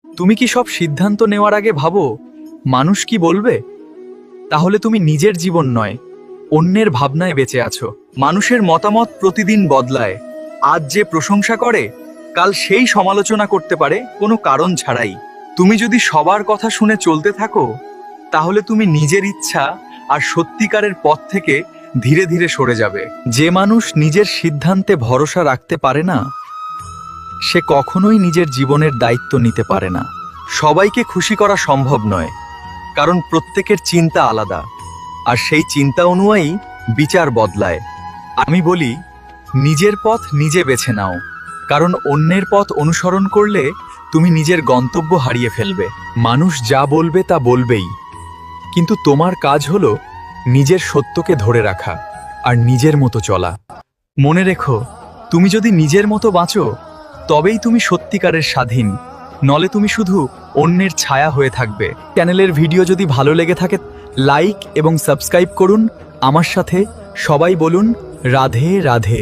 তুমি কি সব সিদ্ধান্ত নেওয়ার আগে ভাবো মানুষ কি বলবে? তাহলে তুমি নিজের জীবন নয়, অন্যের ভাবনায় বেঁচে আছো। মানুষের মতামত প্রতিদিন বদলায়। আজ যে প্রশংসা করে, কাল সেই সমালোচনা করতে পারে কোনো কারণ ছাড়াই। তুমি যদি সবার কথা শুনে চলতে থাকো, তাহলে তুমি নিজের ইচ্ছা আর সত্যিকারের পথ থেকে ধীরে ধীরে সরে যাবে। যে মানুষ নিজের সিদ্ধান্তে ভরসা রাখতে পারে না, সে কখনোই নিজের জীবনের দায়িত্ব নিতে পারে না। সবাইকে খুশি করা সম্ভব নয়, কারণ প্রত্যেকের চিন্তা আলাদা, আর সেই চিন্তা অনুযায়ী বিচার বদলায়। আমি বলি, নিজের পথ নিজে বেছে নাও, কারণ অন্যের পথ অনুসরণ করলে তুমি নিজের গন্তব্য হারিয়ে ফেলবে। মানুষ যা বলবে তা বলবেই, কিন্তু তোমার কাজ হলো নিজের সত্যকে ধরে রাখা আর নিজের মতো চলা। মনে রেখো, তুমি যদি নিজের মতো বাঁচো, তবেই তুমি সত্যিকারের স্বাধীন, নলে তুমি শুধু অন্যের ছায়া হয়ে থাকবে। চ্যানেলের ভিডিও যদি ভালো লেগে থাকে, লাইক এবং সাবস্ক্রাইব করুন। আমার সাথে সবাই বলুন, রাধে রাধে।